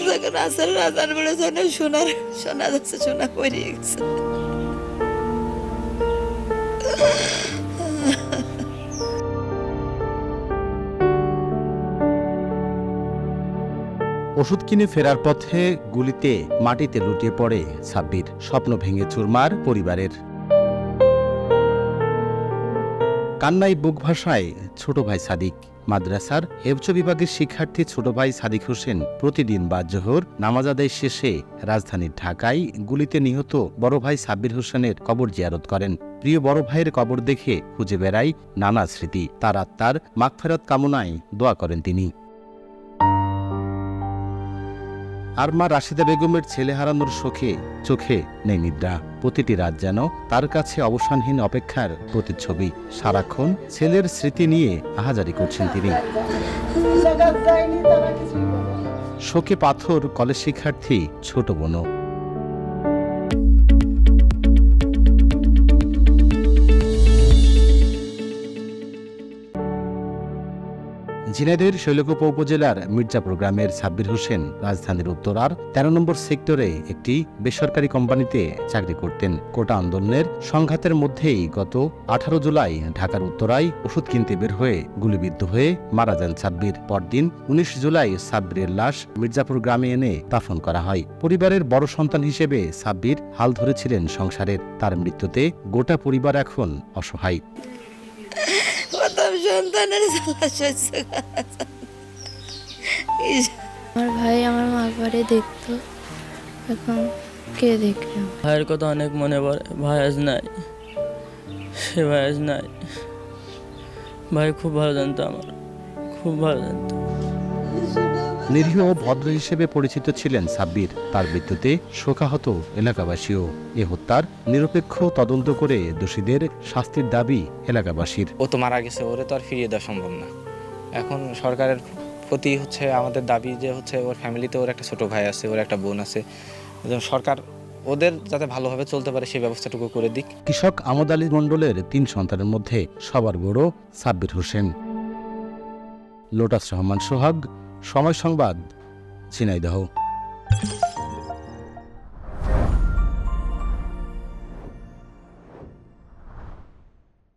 যখন আসরের আজান বলে শোনা যাচ্ছে, শোনা পড়িয়ে গেছে। ওষুধ কিনে ফেরার পথে গুলিতে মাটিতে লুটিয়ে পড়ে সাব্বির। স্বপ্ন ভেঙে চুরমার পরিবারের। কান্নায় বুক ভাসায় ছোট ভাই সাদিক। মাদ্রাসার হেফজ বিভাগের শিক্ষার্থী ছোট ভাই সাদিক হোসেন প্রতিদিন বাদ জোহর নামাজ আদায় শেষে রাজধানীর ঢাকায় গুলিতে নিহত বড় ভাই সাব্বির হোসেনের কবর জিয়ারত করেন। প্রিয় বড় ভাইয়ের কবর দেখে খুঁজে বেড়ায় নানা স্মৃতি। তার আত্মার মাগফিরাত কামনায় দোয়া করেন তিনি। আর মা রাশিদা বেগমের ছেলে হারানোর শোকে চোখে নেই নিদ্রা। প্রতিটি রাত যেন তার কাছে অবসানহীন অপেক্ষার প্রতিচ্ছবি। সারাক্ষণ ছেলের স্মৃতি নিয়ে আহাজারি করছেন তিনি। শোকে পাথর কলেজ শিক্ষার্থী ছোট বোনও। ঝিনাইদহের শৈলকুপা উপজেলার মির্জাপুর গ্রামের সাব্বির হোসেন রাজধানীর উত্তরার ১৩ নম্বর সেক্টরে একটি বেসরকারি কোম্পানিতে চাকরি করতেন। কোটা আন্দোলনের সংঘাতের মধ্যেই গত ১৮ জুলাই ঢাকার উত্তরায় ওষুধ কিনতে বের হয়ে গুলিবিদ্ধ হয়ে মারা যান সাব্বির। পরদিন ১৯ জুলাই সাব্বিরের লাশ মির্জাপুর গ্রামে এনে দাফন করা হয়। পরিবারের বড় সন্তান হিসেবে সাব্বির হাল ধরেছিলেন সংসারের। তার মৃত্যুতে গোটা পরিবার এখন অসহায়। আমার ভাই আমার মা বাড়ি দেখতো, এখন কে দেখবে? ভাইয়ের কথা অনেক মনে পড়ে। ভাই আজ নাই, সে ভাই আজ নাই। ভাই খুব ভালো জানতো, আমার খুব ভালো জানতো। নিরীহ ও ভদ্র হিসেবে পরিচিত ছিলেন সাব্বির। তার মৃত্যুতে শোকাহত এলাকাবাসীও। এ হত্যার নিরপেক্ষ তদন্ত করে দোষীদের শাস্তির দাবি এলাকাবাসীর। ও তো মারা গেছে, ওরে তো আর ফিরিয়ে দেওয়া সম্ভব না। এখন সরকারের প্রতি আমাদের দাবি যে ওর ফ্যামিলিতে ওর একটা ছোট ভাই আছে, ওর একটা বোন আছে। সরকার ওদের যাতে ভালোভাবে চলতে পারে সেই ব্যবস্থাটুকু করে দিক। কৃষক আমদ আলী মণ্ডলের ৩ সন্তানের মধ্যে সবার বড় সাব্বির হোসেন। লোটাস রহমান সোহাগ, সময় সংবাদ, ঝিনাইদহ।